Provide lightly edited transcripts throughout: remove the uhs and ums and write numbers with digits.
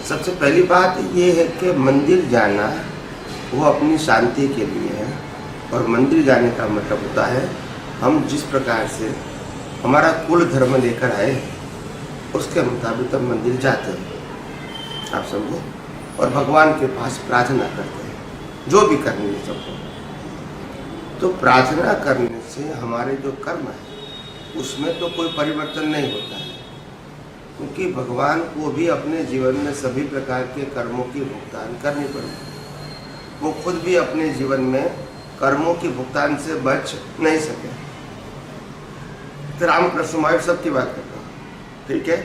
सबसे पहली बात ये है कि मंदिर जाना वो अपनी शांति के लिए है, और मंदिर जाने का मतलब होता है हम जिस प्रकार से हमारा कुल धर्म लेकर आए उसके मुताबिक हम मंदिर जाते हैं, आप समझे, और भगवान के पास प्रार्थना करते हैं जो भी करनी है सबको। तो प्रार्थना करने से हमारे जो कर्म है उसमें तो कोई परिवर्तन नहीं होता है, क्योंकि भगवान को भी अपने जीवन में सभी प्रकार के कर्मों की भुगतान करनी पड़ती है। वो खुद भी अपने जीवन में कर्मों की भुगतान से बच नहीं सके। तो रामकृष्ण महावीर सबकी बात करता हूँ, ठीक है।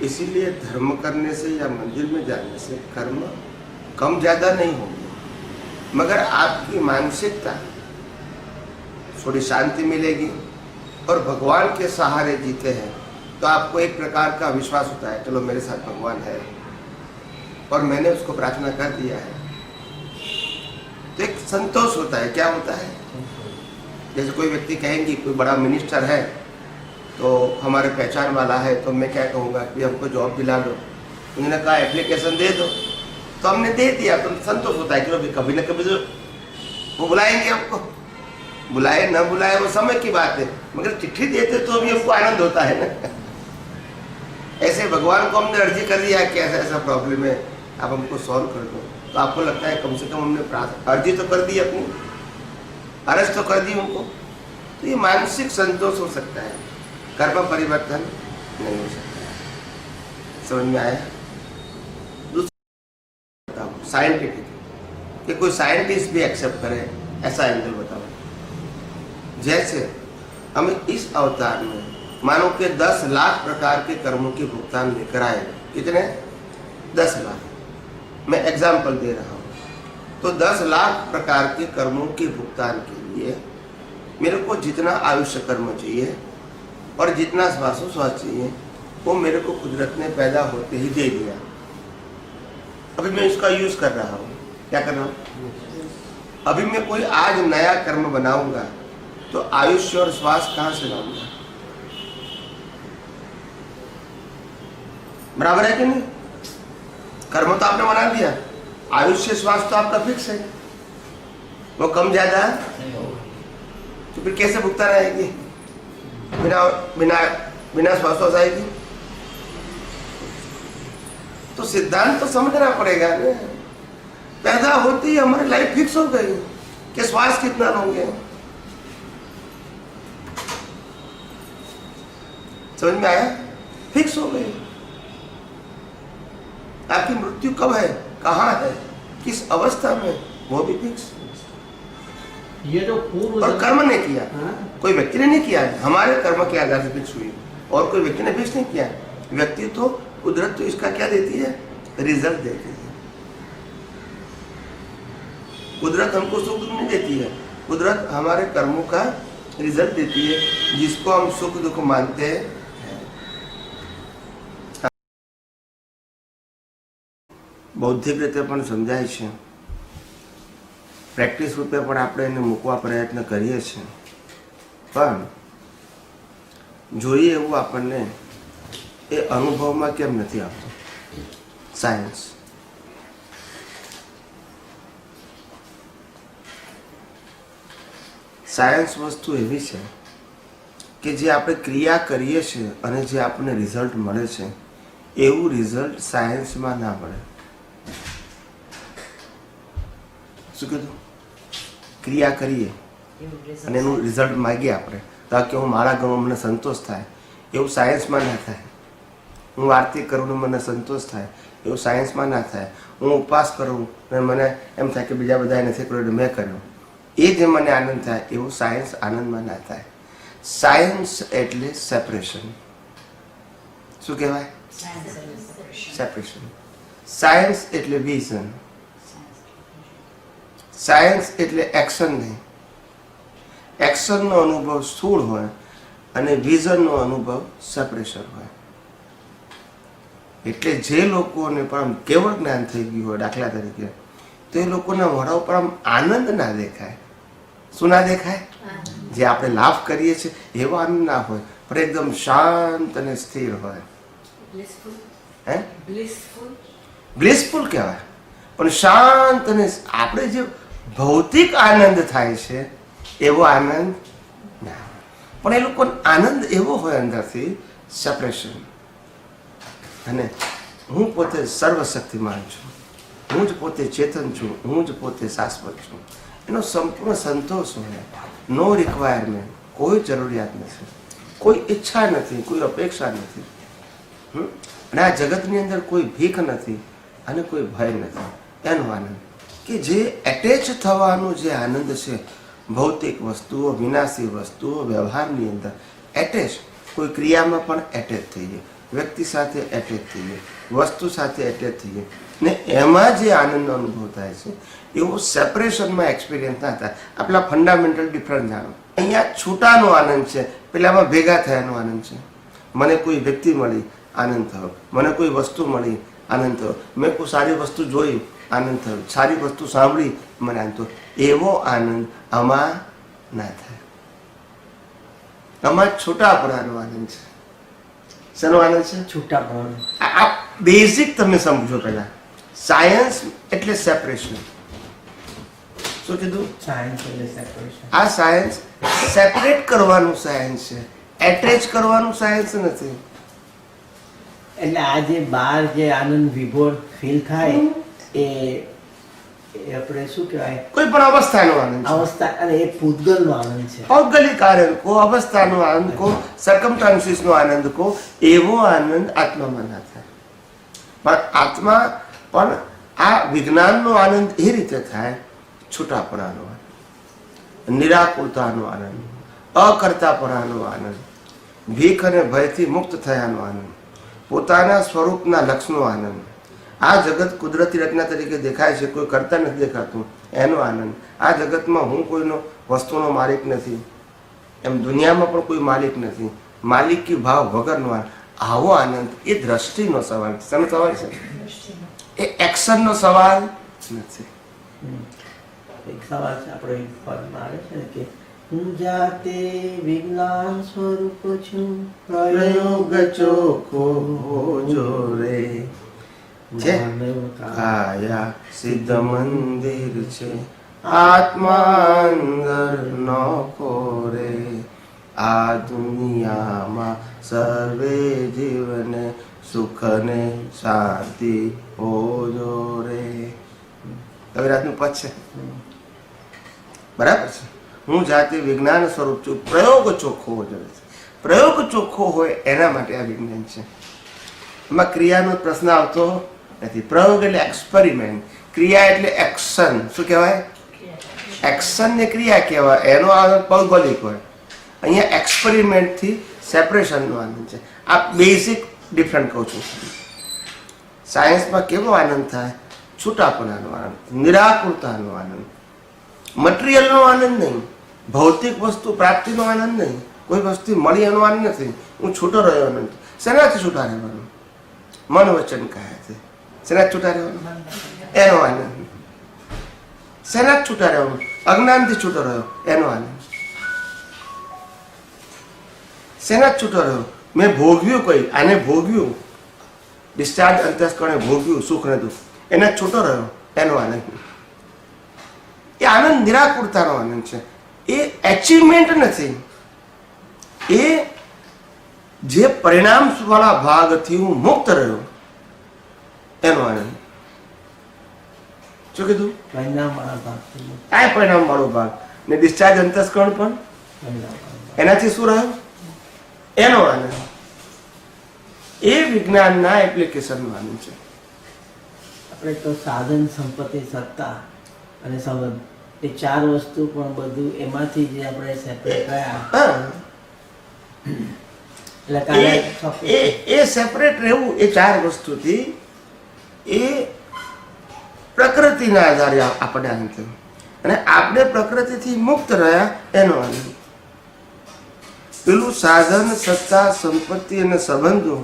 इसीलिए धर्म करने से या मंदिर में जाने से कर्म कम ज्यादा नहीं होंगे, मगर आपकी मानसिकता थोड़ी शांति मिलेगी, और भगवान के सहारे जीते हैं तो आपको एक प्रकार का विश्वास होता है, चलो मेरे साथ भगवान है और मैंने उसको प्रार्थना कर दिया है, तो एक संतोष होता है। क्या होता है, जैसे कोई व्यक्ति कहेंगे कोई बड़ा मिनिस्टर है तो हमारे पहचान वाला है, तो मैं क्या कहूँगा कि हमको जॉब दिला दो, उन्होंने कहा एप्लीकेशन दे दो, तो हमने दे दिया, तो संतोष होता है कि कभी ना कभी तो वो बुलाएंगे हमको, बुलाए ना बुलाए वो समय की बात है, मगर चिट्ठी देते तो भी हमको आनंद होता है ना। ऐसे भगवान को हमने अर्जी कर दिया कि ऐसा ऐसा प्रॉब्लम है, आप हमको सॉल्व कर दो, तो आपको लगता है कम से कम हमने अर्जी तो कर दी, अपनी अर्ज तो कर दी उनको, तो ये मानसिक संतोष हो सकता है, कर्म परिवर्तन नहीं हो सकता। समझ में आया? दूसरा साइंटिफिक, कि कोई साइंटिस्ट भी एक्सेप्ट करे ऐसा एंगल बताओ। जैसे हम इस अवतार में मानो कि 10 लाख प्रकार के कर्मों के भुगतान लेकर आए, कितने? 10 लाख, मैं एग्जाम्पल दे रहा हूँ। तो 10 लाख प्रकार के कर्मों के भुगतान के लिए मेरे को जितना आयुष्य कर्म चाहिए और जितना श्वासोश्वास चाहिए वो मेरे को कुदरत ने पैदा होते ही दे दिया। अभी मैं इसका यूज कर रहा हूँ। क्या कर रहा हूँ? अभी मैं कोई आज नया कर्म बनाऊंगा तो आयुष्य और श्वास कहाँ से लाऊंगा? बराबर है कि नहीं? कर्म तो आपने बना दिया, आयुष्य श्वास तो आपका फिक्स है, वो कम ज्यादा है, तो फिर कैसे भुगतान आएगी? बिना बिना बिना श्वास आएगी? तो सिद्धांत तो समझना पड़ेगा ना। पैदा होती ही हमारी लाइफ फिक्स हो गई कि श्वास कितना लोगे। समझ में आया? फिक्स हो गई। आपकी मृत्यु कब है, कहाँ है, किस अवस्था में, वो भी फिक्स। ये जो पूर्व और कर्म ने किया, कोई व्यक्ति ने नहीं किया, हमारे कर्म के आधार से फिक्स हुई, और कोई व्यक्ति ने फिक्स नहीं किया। व्यक्ति तो कुदरत तो इसका क्या देती है? रिजल्ट देती है। कुदरत हमको सुख दुख नहीं देती है, कुदरत हमारे कर्मों का रिजल्ट देती है, जिसको हम सुख दुख मानते हैं। बौद्धिक રીતે પણ સમજાય છે, પ્રેક્ટિસ રૂપે પણ આપણે એને મૂકવા પ્રયત્ન કરીએ છીએ, પણ જોઈએ એવું આપણને એ અનુભવમાં કેમ નથી આવતું? સાયન્સ સાયન્સ વસ્તુ એવી છે કે જે આપણે ક્રિયા કરીએ છીએ અને જે આપણને રિઝલ્ટ મળે છે એવું રિઝલ્ટ સાયન્સમાં ના મળે। શું કીધું? ક્રિયા કરીએ અને એનું રિઝલ્ટ માગીએ આપણે, તાકે હું મારા ગણો મને સંતોષ થાય, એવું સાયન્સમાં ના થાય। હું આરતી કરું ને મને સંતોષ થાય, એવું સાયન્સમાં ના થાય। હું ઉપવાસ કરું અને મને એમ થાય કે બીજા બધાએ નથી કર્યું એટલે મેં કર્યો, એ જે મને આનંદ થાય એવું સાયન્સ આનંદમાં ના થાય। સાયન્સ એટલે સેપરેશન। શું કહેવાય? સેપરેશન। સાયન્સ એટલે વિઝન। સાયન્સ એટલે એક્શન નહીં, એક્શનનો અનુભવ સ્થૂળ હોય અને વિઝનનો અનુભવ સેપરેશન હોય। એટલે જે લોકોને પણ કેવળ જ્ઞાન થઈ ગયું હોય, દાખલા તરીકે, તો એ લોકોના મોઢા ઉપર આમ આનંદ ના દેખાય। શું ના દેખાય? જે આપણે લાભ કરીએ છીએ એવો આનંદ ના હોય, પણ એકદમ શાંત અને સ્થિર હોય। હે? બ્લિસફુલ કહેવાય. પણ શાંત અને આપણે જે ભૌતિક આનંદ થાય છે એવો આનંદ ના. પણ એ લોકો આનંદ એવો હોય અંદરથી સેપરેશન. અને હું પોતે સર્વશક્તિમાન છું, હું જ પોતે ચેતન છું, હું જ પોતે શાશ્વત છું, એનો સંપૂર્ણ સંતોષ હોય. નો રિક્વાયરમેન્ટ, કોઈ જરૂરિયાત નથી, કોઈ ઈચ્છા નથી, કોઈ અપેક્ષા નથી. અને આ જગતની અંદર કોઈ ભીખ નથી અને કોઈ ભય નથી. એનો આનંદ કે જે એટેચ થવાનો જે આનંદ છે, ભૌતિક વસ્તુઓ, વિનાશી વસ્તુઓ, વ્યવહારની અંદર એટેચ, કોઈ ક્રિયામાં પણ એટેચ થઈ જાય, વ્યક્તિ સાથે એટેચ થઈ જાય, વસ્તુ સાથે એટેચ થઈ જાય, ને એમાં જે આનંદનો અનુભવ થાય છે એવો સેપરેશનમાં એક્સપિરિયન્સ ના થાય. આપણા ફંડામેન્ટલ ડિફરન્સ જાણો. અહીંયા છૂટાનો આનંદ છે, પેલામાં ભેગા થયાનો આનંદ છે. મને કોઈ વ્યક્તિ મળી, આનંદ થયો. મને કોઈ વસ્તુ મળી, આનંદ થયો. મેં કોઈ સારી વસ્તુ જોઈ, આનંદ થયો. સારી વસ્તુ સાંભળી, મને આનંદ થયો. એવો આનંદ આમાં ના થાય. આમાં છૂટાપણાનો આનંદ છે. શેનો આનંદ છે? છૂટાપણું. આ બેઝિક તમે સમજો. પહેલા સાયન્સ એટલે સેપરેશન. શું કીધું? સાયન્સ એટલે સેપરેશન. આ સાયન્સ સેપરેટ કરવાનું સાયન્સ છે, એટેચ કરવાનું સાયન્સ નથી. એટલે આ જે બહાર જે આનંદ વિભોર ફીલ થાય એ આપણે શું કહેવાય, કોઈ પણ અવસ્થાનો આનંદ છે. અવસ્થા, અને એ પૂતગલનો આનંદ છે. ભૌગોલિક આનંદ કો, અવસ્થાનો આનંદ કો, સર્કમસ્ટાન્સીસનો આનંદ કો, એવો આનંદ આત્મામાં ના થાય. પણ આત્મા પણ આ વિજ્ઞાનનો આનંદ એ રીતે થાય, છૂટાપણાનો આનંદ, નિરાકુરતાનો આનંદ, અકર્તાપણાનો આનંદ, ભીખ અને ભયથી મુક્ત થયાનો આનંદ, પોતાના સ્વરૂપના લક્ષનો આનંદ. આ જગત કુદરતી રચના તરીકે દેખાય છે, કોઈ કરતા નથી દેખાતું, એનો આનંદ. આ જગતમાં હું કોઈનો વસ્તુનો માલિક નથી, એમ દુનિયામાં પણ કોઈ માલિક નથી, માલિકી ભાવ વગરનો આનંદ. આવો આનંદ એ દ્રષ્ટિનો સવાલ છે. શેનો સવાલ છે? એ એક્શનનો સવાલ નથી. એક સવાલ છે આપણો એક પદમાં આવે છે ને કે હું જાતે વિજ્ઞાન સ્વરૂપ છું, પ્રયોગ ચોખ્ખો હોજો રે, છે કાયા સિદ્ધ મંદિર છે, આત્મા અંદર નોખો રે, આ દુનિયામાં સર્વે જીવને સુખ ને શાંતિ હોજો રે. કવિરાજનું પદ છે, બરાબર છે. હું જાતે વિજ્ઞાન સ્વરૂપ છું, પ્રયોગ ચોખ્ખો હોવો જોઈએ. પ્રયોગ ચોખ્ખો હોય એના માટે આ વિજ્ઞાન છે. એમાં ક્રિયાનો પ્રશ્ન આવતો નથી. પ્રયોગ એટલે એક્સપેરિમેન્ટ, ક્રિયા એટલે એક્શન. શું કહેવાય? એક્શન ને ક્રિયા કહેવાય. એનો આનંદ ભૌગોલિક હોય. અહીંયા એક્સપેરિમેન્ટથી સેપરેશનનો આનંદ છે. આ બેઝિક ડિફરન્ટ કહું છું. સાયન્સમાં કેવો આનંદ થાય? છૂટાપણાનો આનંદ, નિરાકુરતાનો આનંદ, મટીરિયલનો આનંદ નહીં, ભૌતિક વસ્તુ પ્રાપ્તિનો આનંદ નહીં, કોઈ વસ્તુ મળી એનો આનંદ નથી. હું છૂટો રહ્યો આનંદ. શેનાથી છૂટા રહેવાનું? મન વચન કાયાથી. શેનાથી છૂટા રહેવાનું? એનો આનંદ. શેનાથી છૂટા રહેવાનું? અજ્ઞાનથી છૂટો રહ્યો એનો આનંદ. શેનાથી છૂટો રહ્યો? મેં ભોગવ્યું, કોઈ આને ભોગવ્યું, ડિસ્ચાર્જ અંતસ્કરણે ભોગવ્યું સુખ ને દુઃખ, એના છૂટો રહ્યો એનો આનંદ. એ આનંદ નિરાકુરતાનો આનંદ છે. એ એચિવમેન્ટ નથી, એ જે પરિણામ વાળા ભાગથી હું મુક્ત રહ્યો એનો આનંદ. શું કીધું? પરિણામ વાળા ભાગ. આ પરિણામ વાળો ભાગ ને ડિસ્ચાર્જ અંતસ્કરણ પણ એનાથી શું રહ્યો? એનો આનંદ. એ વિજ્ઞાનના એપ્લિકેશનનો આનંદ છે. આપણે તો સાધન, સંપત્તિ, સત્તા અને સંબંધ, એ ચાર વસ્તુ પણ બધું એમાંથી જે આપણે સેપરેટ કર્યા. એ સેપરેટ રહેવું એ ચાર વસ્તુથી, એ પ્રકૃતિના આધારે આપણે આનંદ થયો. અને આપણે પ્રકૃતિથી મુક્ત રહ્યા એનો આનંદ. પેલું સાધન, સત્તા, સંપત્તિ અને સંબંધો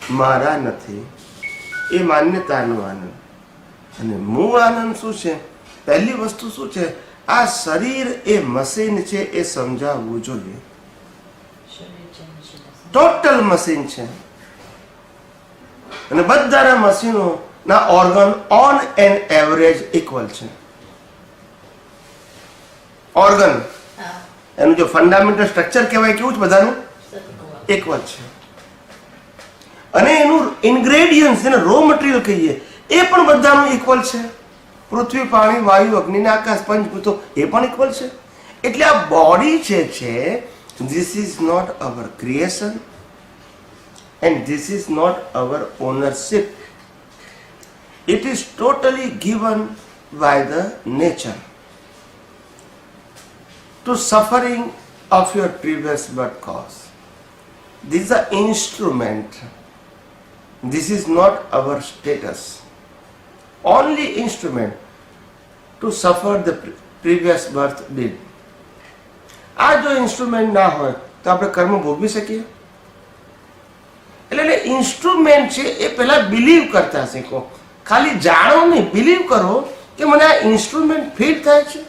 મારા નથી, એ માન્યતાનો આનંદ. અને મૂળ આનંદ શું છે? પહેલી વસ્તુ શું છે? આ શરીર એ મશીન છે, એ સમજાવવું જોઈએ. ટોટલ મશીન છે અને બધાના મશીનો ના organ on an average equal છે. ઓર્ગન એનું જે ફંડામેન્ટલ સ્ટ્રક્ચર કહેવાય કેવું છે બધાનું ઇક્વલ છે. અને એનું ઇન્ગ્રેડિયન્ટ્સ એને રો મટીરિયલ કહીએ એ પણ બધાનું ઇક્વલ છે. પૃથ્વી, પાણી, વાયુ, અગ્નિ ને આકાશ પંચભૂતો એ પણ ઇક્વલ છે. એટલે આ બોડી જે છે this is not our creation and this is not our ownership. It is totally given by the nature to suffering of your previous birth cause. This is an instrument. This is not our status. Only instrument to suffer the previous birth did. આ જો instrument ના હોય તો આપણે કર્મ ભોગવી શકીએ? એટલે ઇન્સ્ટ્રુમેન્ટ છે એ પહેલા બિલીવ કરતા શીખો. ખાલી જાણો નહીં, બિલીવ કરો કે મને આ ઇન્સ્ટ્રુમેન્ટ ફીટ થાય છે.